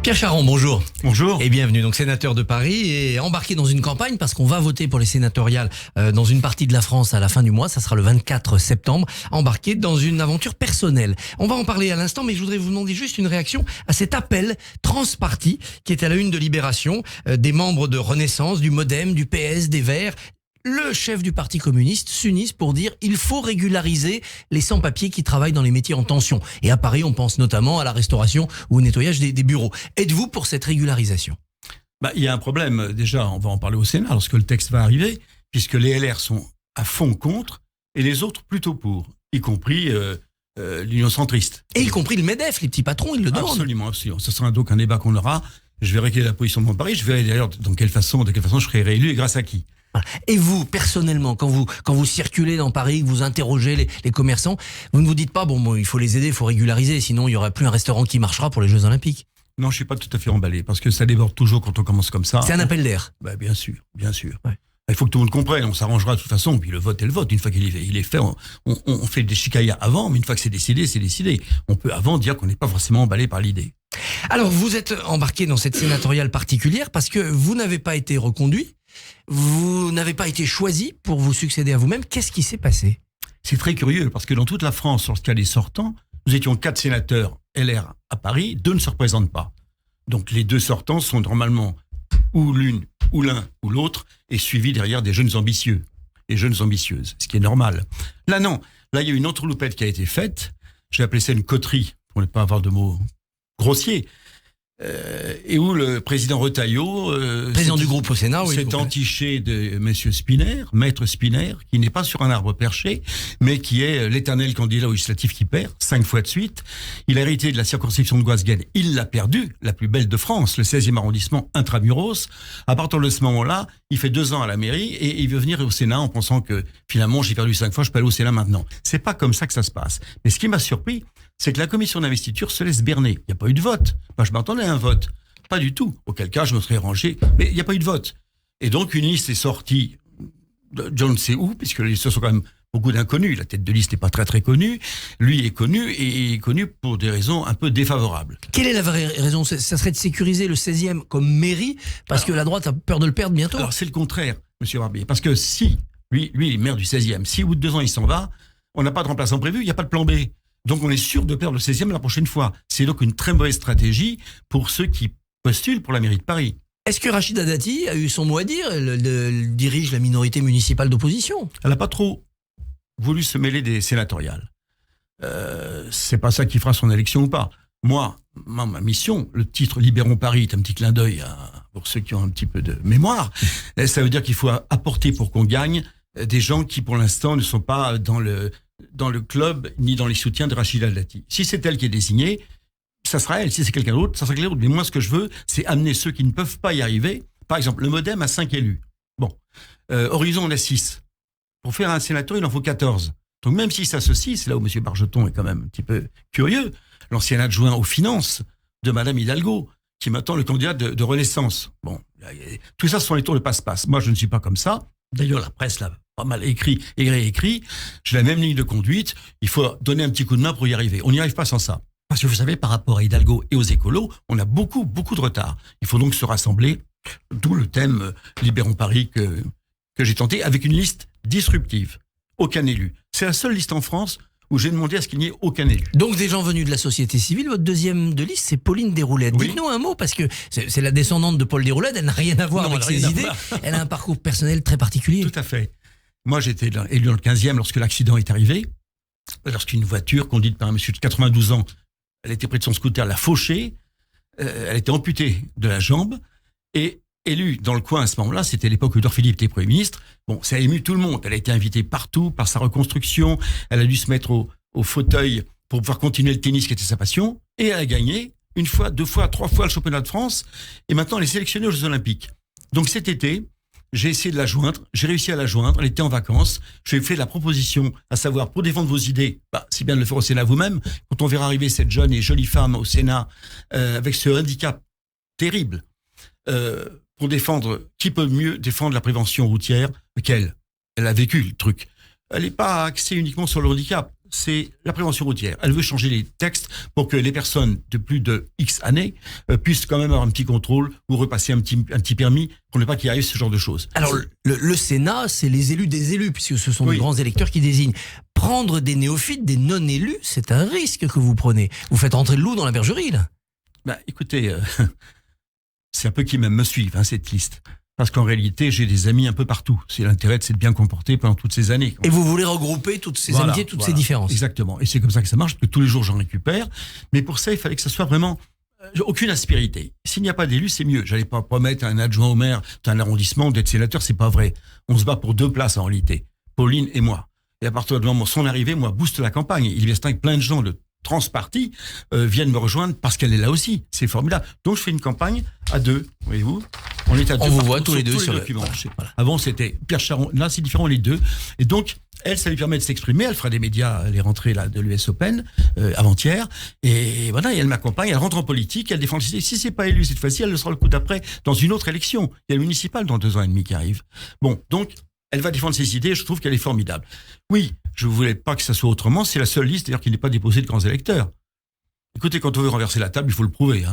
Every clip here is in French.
Pierre Charon, bonjour. Bonjour. Et bienvenue, donc sénateur de Paris et embarqué dans une campagne parce qu'on va voter pour les sénatoriales dans une partie de la France à la fin du mois, ça sera le 24 septembre, embarqué dans une aventure personnelle. On va en parler à l'instant, mais je voudrais vous demander juste une réaction à cet appel transparti qui est à la une de Libération, des membres de Renaissance, du Modem, du PS, des Verts. Le chef du Parti communiste s'unissent pour dire il faut régulariser les sans-papiers qui travaillent dans les métiers en tension. Et à Paris, on pense notamment à la restauration ou au nettoyage des bureaux. Êtes-vous pour cette régularisation ? Il y a un problème. Déjà, on va en parler au Sénat lorsque le texte va arriver, puisque les LR sont à fond contre et les autres plutôt pour, y compris l'Union centriste. Et y compris le MEDEF, les petits patrons, ils le demandent. Absolument, absolument. Ce sera donc un débat qu'on aura. Je verrai quelle est la position de mon Paris. Je verrai d'ailleurs de quelle façon je serai réélu et grâce à qui. Et vous, personnellement, quand vous circulez dans Paris, que vous interrogez les commerçants, vous ne vous dites pas, il faut les aider, il faut régulariser, sinon il n'y aura plus un restaurant qui marchera pour les Jeux Olympiques. Non, je ne suis pas tout à fait emballé, parce que ça déborde toujours quand on commence comme ça. C'est un appel d'air. Bien sûr, bien sûr. Ouais. Il faut que tout le monde comprenne, on s'arrangera de toute façon, puis le vote est le vote. Une fois qu'il est fait, on fait des chicayas avant, mais une fois que c'est décidé, c'est décidé. On peut avant dire qu'on n'est pas forcément emballé par l'idée. Alors, vous êtes embarqué dans cette sénatoriale particulière parce que vous n'avez pas été reconduit, vous n'avez pas été choisi pour vous succéder à vous-même. Qu'est-ce qui s'est passé ? C'est très curieux, parce que dans toute la France, lorsqu'il y a des sortants, nous étions 4 sénateurs LR à Paris, 2 ne se représentent pas. Donc les 2 sortants sont normalement ou l'une, ou l'un, ou l'autre, et suivis derrière des jeunes ambitieux et jeunes ambitieuses, ce qui est normal. Là, non. Là, il y a une entourloupette qui a été faite. J'ai appelé ça une coterie, pour ne pas avoir de mots grossiers. Et où le président Retailleau, président du groupe au Sénat, s'est entiché de Monsieur Spinner, maître Spinner, qui n'est pas sur un arbre perché, mais qui est l'éternel candidat législatif qui perd 5 fois de suite. Il a hérité de la circonscription de Goisguen. Il l'a perdu, la plus belle de France, le 16e arrondissement intramuros. À partir de ce moment-là, il fait 2 ans à la mairie et il veut venir au Sénat en pensant que finalement j'ai perdu 5 fois, je peux aller au Sénat maintenant. C'est pas comme ça que ça se passe. Mais ce qui m'a surpris, c'est que la commission d'investiture se laisse berner. Il n'y a pas eu de vote. Moi, je m'attendais à un vote. Pas du tout. Auquel cas, je me serais rangé. Mais il n'y a pas eu de vote. Et donc, une liste est sortie de je ne sais où, puisque les listes sont quand même beaucoup d'inconnus. La tête de liste n'est pas très très connue. Lui est connu et il est connu pour des raisons un peu défavorables. Quelle est la vraie raison ? Ça serait de sécuriser le 16e comme mairie, parce que la droite a peur de le perdre bientôt. Alors, c'est le contraire, monsieur Barbier. Parce que si, lui il est maire du 16e, si au bout de 2 ans il s'en va, on n'a pas de remplaçant prévu, il n'y a pas de plan B. Donc on est sûr de perdre le 16e la prochaine fois. C'est donc une très mauvaise stratégie pour ceux qui postulent pour la mairie de Paris. Est-ce que Rachida Dati a eu son mot à dire ? Elle dirige la minorité municipale d'opposition. Elle n'a pas trop voulu se mêler des sénatoriales. C'est pas ça qui fera son élection ou pas. Moi, ma mission, le titre Libérons Paris est un petit clin d'œil pour ceux qui ont un petit peu de mémoire. Ça veut dire qu'il faut apporter pour qu'on gagne des gens qui pour l'instant ne sont pas dans le club, ni dans les soutiens de Rachida Dati. Si c'est elle qui est désignée, ça sera elle. Si c'est quelqu'un d'autre, ça sera quelqu'un d'autre. Mais moi, ce que je veux, c'est amener ceux qui ne peuvent pas y arriver. Par exemple, le Modem a 5 élus. Horizon, on a 6. Pour faire un sénateur, il en faut 14. Donc même s'ils s'associent, c'est là où M. Bargeton est quand même un petit peu curieux, l'ancien adjoint aux finances de Mme Hidalgo, qui est maintenant le candidat de Renaissance. Tout ça, ce sont les tours de passe-passe. Moi, je ne suis pas comme ça. D'ailleurs, la presse l'a pas mal écrit et réécrit. J'ai la même ligne de conduite. Il faut donner un petit coup de main pour y arriver. On n'y arrive pas sans ça. Parce que vous savez, par rapport à Hidalgo et aux écolos, on a beaucoup, beaucoup de retard. Il faut donc se rassembler. D'où le thème Libérons Paris que j'ai tenté avec une liste disruptive. Aucun élu. C'est la seule liste en France où j'ai demandé à ce qu'il n'y ait aucun élu. Donc des gens venus de la société civile. Votre deuxième de liste, c'est Pauline Déroulède. Oui. Dites-nous un mot, parce que c'est la descendante de Paul Déroulède. Elle n'a rien à voir avec ses idées. Elle a un parcours personnel très particulier. Tout à fait. Moi, j'étais élu dans le 15e lorsque l'accident est arrivé. Lorsqu'une voiture conduite par un monsieur de 92 ans, elle était près de son scooter, l'a fauché. Elle était amputée de la jambe. Et élue dans le coin à ce moment-là, c'était l'époque où Édouard Philippe était Premier ministre. Ça a ému tout le monde. Elle a été invitée partout par sa reconstruction. Elle a dû se mettre au fauteuil pour pouvoir continuer le tennis qui était sa passion. Et elle a gagné 1 fois, 2 fois, 3 fois le championnat de France. Et maintenant, elle est sélectionnée aux Jeux Olympiques. Donc cet été, j'ai essayé de la joindre. J'ai réussi à la joindre. Elle était en vacances. Je lui ai fait la proposition, à savoir, pour défendre vos idées, c'est bien de le faire au Sénat vous-même. Quand on verra arriver cette jeune et jolie femme au Sénat avec ce handicap terrible, pour défendre, qui peut mieux défendre la prévention routière qu'elle ? Elle a vécu le truc. Elle n'est pas axée uniquement sur le handicap. c'est la prévention routière. Elle veut changer les textes pour que les personnes de plus de X années puissent quand même avoir un petit contrôle ou repasser un petit permis pour ne pas qu'il arrive ce genre de choses. Alors, le Sénat, c'est les élus des élus, puisque ce sont Oui. les grands électeurs qui désignent. Prendre des néophytes, des non-élus, c'est un risque que vous prenez. Vous faites rentrer le loup dans la bergerie, là. Bah, écoutez, c'est un peu qui même me suivent, cette liste. Parce qu'en réalité, j'ai des amis un peu partout. C'est l'intérêt de s'être bien comporté pendant toutes ces années. Et vous voulez regrouper toutes ces amitiés, toutes ces différences. Exactement. Et c'est comme ça que ça marche, parce que tous les jours, j'en récupère. Mais pour ça, il fallait que ça soit vraiment aucune aspérité. S'il n'y a pas d'élu, c'est mieux. J'allais pas promettre à un adjoint au maire d'un arrondissement d'être sénateur, c'est pas vrai. On se bat pour 2 places en réalité. Pauline et moi. Et à partir de son arrivée, moi, booste la campagne. Il est que plein de gens de transpartis viennent me rejoindre parce qu'elle est là aussi. C'est formidable. Donc, je fais une campagne à 2, voyez-vous. On est à 2. On vous voit tous les deux sur le documents. Voilà. Avant, c'était Pierre Charon. Là, c'est différent, les deux. Et donc, elle, ça lui permet de s'exprimer. Elle fera des médias, les rentrées là, de l'US Open avant-hier. Et voilà, et elle m'accompagne. Elle rentre en politique. Elle défend. Si c'est pas élu cette fois-ci, elle le sera le coup d'après dans une autre élection. Il y a le municipal dans 2 ans et demi qui arrive. Bon, donc, elle va défendre ses idées. Je trouve qu'elle est formidable. Oui, je voulais pas que ça soit autrement. C'est la seule liste, d'ailleurs, qui n'est pas déposée de grands électeurs. Écoutez, quand on veut renverser la table, il faut le prouver.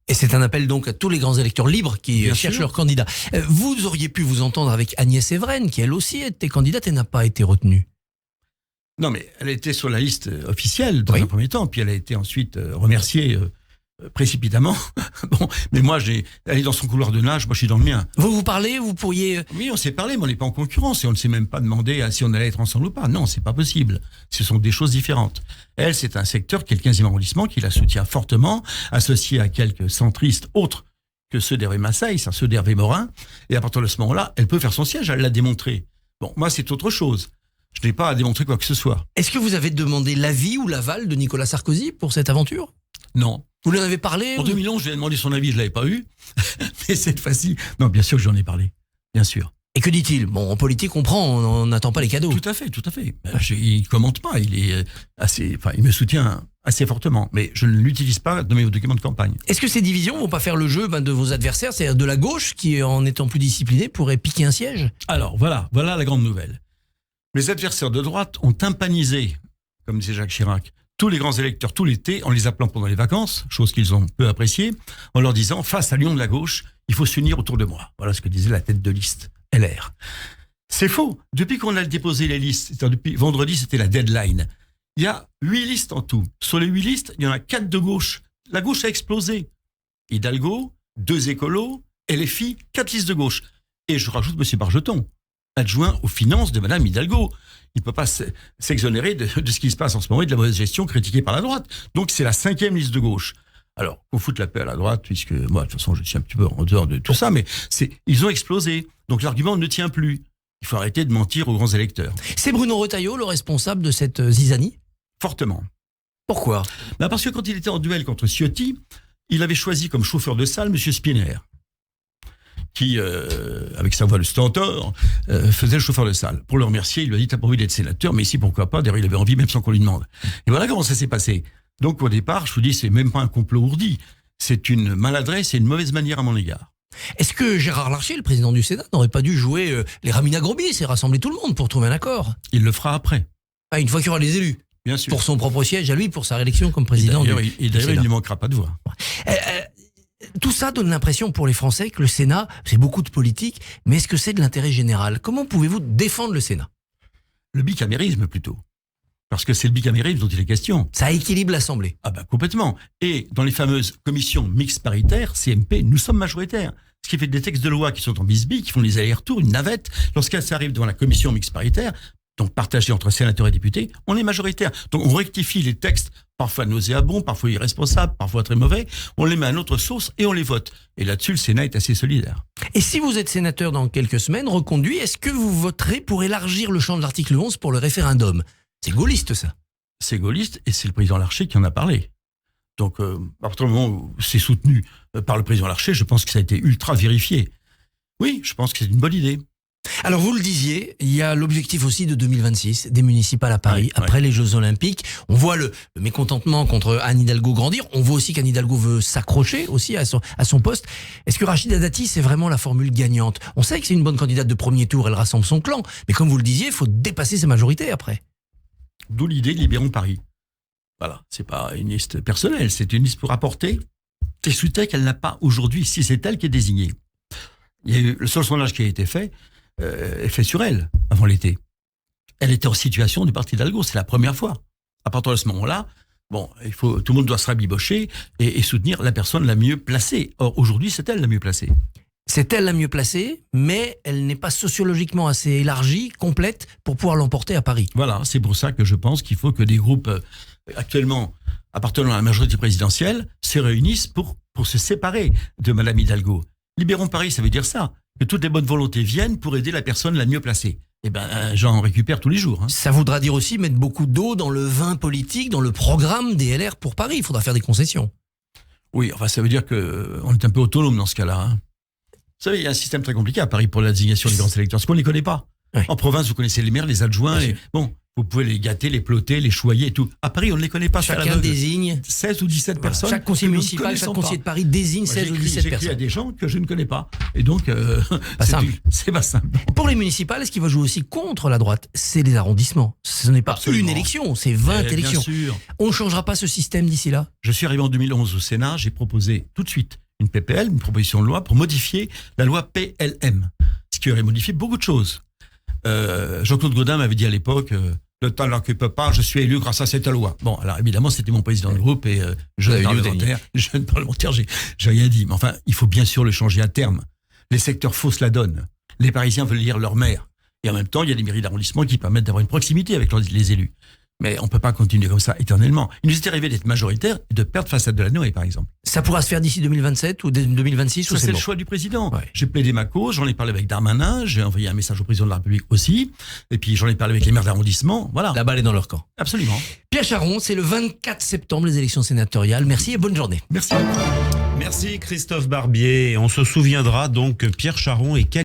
Et c'est un appel donc à tous les grands électeurs libres qui Bien cherchent sûr. leur candidat. Vous auriez pu vous entendre avec Agnès Evren, qui elle aussi était candidate et n'a pas été retenue. Non, mais elle était sur la liste officielle dans Oui. un premier temps, puis elle a été ensuite remerciée précipitamment. Bon, mais moi, elle est dans son couloir de nage, moi je suis dans le mien. Vous parlez, vous pourriez... Oui, on s'est parlé, mais on n'est pas en concurrence et on ne s'est même pas demandé si on allait être ensemble ou pas. Non, c'est pas possible. Ce sont des choses différentes. Elle, c'est un secteur qui est le 15e arrondissement, qui la soutient fortement, associé à quelques centristes autres que ceux d'Hervé Massaï, ceux d'Hervé Morin. Et à partir de ce moment-là, elle peut faire son siège, elle l'a démontré. Bon, moi, c'est autre chose. Je n'ai pas à démontrer quoi que ce soit. Est-ce que vous avez demandé l'avis ou l'aval de Nicolas Sarkozy pour cette aventure? Non. Vous lui en avez parlé? En 2011, je lui ai demandé son avis, je l'avais pas eu. Mais cette fois-ci, non, bien sûr que j'en ai parlé. Bien sûr. Et que dit-il? Bon, en politique, on prend, on n'attend pas les cadeaux. Tout à fait, tout à fait. Il commente pas, il est il me soutient assez fortement. Mais je ne l'utilise pas dans mes documents de campagne. Est-ce que ces divisions vont pas faire le jeu de vos adversaires, c'est-à-dire de la gauche, qui, en étant plus disciplinée, pourrait piquer un siège? Alors, voilà la grande nouvelle. Mes adversaires de droite ont tympanisé, comme disait Jacques Chirac, tous les grands électeurs tout l'été en les appelant pendant les vacances, chose qu'ils ont peu appréciée, en leur disant, face à Lyon de la gauche, il faut s'unir autour de moi. Voilà ce que disait la tête de liste, LR. C'est faux. Depuis qu'on a déposé les listes, c'est-à-dire depuis vendredi, c'était la deadline. Il y a 8 listes en tout. Sur les 8 listes, il y en a 4 de gauche. La gauche a explosé. Hidalgo, 2 écolos, LFI, 4 listes de gauche. Et je rajoute M. Bargeton, adjoint aux finances de Mme Hidalgo. Il ne peut pas s'exonérer de ce qui se passe en ce moment et de la mauvaise gestion critiquée par la droite. Donc c'est la 5e liste de gauche. Alors, qu'on foute la paix à la droite, puisque moi, de toute façon, je suis un petit peu en dehors de tout ça, mais ils ont explosé. Donc l'argument ne tient plus. Il faut arrêter de mentir aux grands électeurs. C'est Bruno Retailleau le responsable de cette zizanie? Fortement. Pourquoi? Parce que quand il était en duel contre Ciotti, il avait choisi comme chauffeur de salle M. Spinner, qui, avec sa voix de stentor, faisait le chauffeur de salle. Pour le remercier, il lui a dit « T'as pas envie d'être sénateur, mais ici, pourquoi pas ?» D'ailleurs, il avait envie, même sans qu'on lui demande. Et voilà comment ça s'est passé. Donc, au départ, je vous dis, c'est même pas un complot ourdi. C'est une maladresse et une mauvaise manière à mon égard. Est-ce que Gérard Larcher, le président du Sénat, n'aurait pas dû jouer les Ramina Grobis et rassembler tout le monde pour trouver un accord? Il le fera après, Ah, une fois qu'il y aura les élus. bien sûr. Pour son propre siège à lui, pour sa réélection comme président du Et d'ailleurs, Sénat. il ne manquera pas de voix. Tout ça donne l'impression pour les Français que le Sénat, c'est beaucoup de politique, mais est-ce que c'est de l'intérêt général? Comment pouvez-vous défendre le Sénat? Le bicamérisme, plutôt. Parce que c'est le bicamérisme dont il est question. Ça équilibre l'Assemblée. Ah ben complètement. Et dans les fameuses commissions mixtes paritaires, CMP, nous sommes majoritaires. Ce qui fait des textes de loi qui sont en bisbille, qui font des allers-retours, une navette. Lorsqu'elles arrivent devant la commission mixte paritaire, donc partagée entre sénateurs et députés, on est majoritaire. Donc on rectifie les textes, parfois nauséabonds, parfois irresponsables, parfois très mauvais, on les met à notre sauce et on les vote. Et là-dessus, le Sénat est assez solidaire. Et si vous êtes sénateur dans quelques semaines, reconduit, est-ce que vous voterez pour élargir le champ de l'article 11 pour le référendum? C'est gaulliste, ça. C'est gaulliste et c'est le président Larcher qui en a parlé. Donc, à partir du moment où c'est soutenu par le président Larcher, je pense que ça a été ultra vérifié. Oui, je pense que c'est une bonne idée. Alors vous le disiez, il y a l'objectif aussi de 2026, des municipales à Paris, Oui, après les Jeux Olympiques. On voit le mécontentement contre Anne Hidalgo grandir. On voit aussi qu'Anne Hidalgo veut s'accrocher aussi à son poste. Est-ce que Rachida Dati, c'est vraiment la formule gagnante? On sait que c'est une bonne candidate de premier tour, elle rassemble son clan. Mais comme vous le disiez, il faut dépasser sa majorité après. D'où l'idée de Libérons Paris. Voilà, c'est pas une liste personnelle, c'est une liste pour apporter des soutiens qu'elle n'a pas aujourd'hui, si c'est elle qui est désignée. Il y a eu, le seul sondage qui a été fait est fait sur elle, avant l'été. Elle était en situation du parti d'Hidalgo, c'est la première fois. À partir de ce moment-là, bon, tout le monde doit se rabibocher et soutenir la personne la mieux placée. Or, aujourd'hui, c'est elle la mieux placée. C'est elle la mieux placée, mais elle n'est pas sociologiquement assez élargie, complète, pour pouvoir l'emporter à Paris. Voilà, c'est pour ça que je pense qu'il faut que des groupes actuellement appartenant à la majorité présidentielle se réunissent pour se séparer de Madame Hidalgo. Libérons Paris, ça veut dire ça, que toutes les bonnes volontés viennent pour aider la personne la mieux placée. Eh ben, j'en récupère tous les jours. Hein. Ça voudra dire aussi mettre beaucoup d'eau dans le vin politique, dans le programme des LR pour Paris. Il faudra faire des concessions. Oui, enfin, ça veut dire qu'on est un peu autonome dans ce cas-là. Hein. Vous savez, il y a un système très compliqué à Paris pour la désignation des grands électeurs, parce qu'on ne les connaît pas. Oui. En province, vous connaissez les maires, les adjoints. Bon, vous pouvez les gâter, les ploter, les choyer et tout. À Paris, on ne les connaît pas. Chacun désigne 16 ou 17 personnes. Chaque conseiller municipal, chaque conseiller de Paris désigne 16 ou 17 personnes. J'écris à des gens que je ne connais pas. Et donc, c'est pas simple. Pour les municipales, ce qui va jouer aussi contre la droite, c'est les arrondissements. Ce n'est pas Absolument. une élection, c'est 20 élections. Bien sûr. On ne changera pas ce système d'ici là. Je suis arrivé en 2011 au Sénat, j'ai proposé tout de suite une PPL, une proposition de loi, pour modifier la loi PLM, ce qui aurait modifié beaucoup de choses. Jean-Claude Gaudin m'avait dit à l'époque, le temps n'occupe pas, je suis élu grâce à cette loi. Bon, alors évidemment, c'était mon président de groupe et jeune parlementaire, j'ai rien dit. Mais enfin, il faut bien sûr le changer à terme. Les secteurs faussent la donne. Les Parisiens veulent lire leur maire. Et en même temps, il y a des mairies d'arrondissement qui permettent d'avoir une proximité avec les élus. Mais on ne peut pas continuer comme ça éternellement. Il nous est arrivé d'être majoritaire et de perdre face à Delanoë, par exemple. Ça pourra se faire d'ici 2027 ou 2026 Ça, ou c'est le bon. choix du président. Ouais. J'ai plaidé ma cause, j'en ai parlé avec Darmanin, j'ai envoyé un message au président de la République aussi, et puis j'en ai parlé avec les maires d'arrondissement. Voilà. La balle est dans leur camp. Absolument. Pierre Charon, c'est le 24 septembre, les élections sénatoriales. Merci et bonne journée. Merci. Merci Christophe Barbier. On se souviendra donc que Pierre Charon est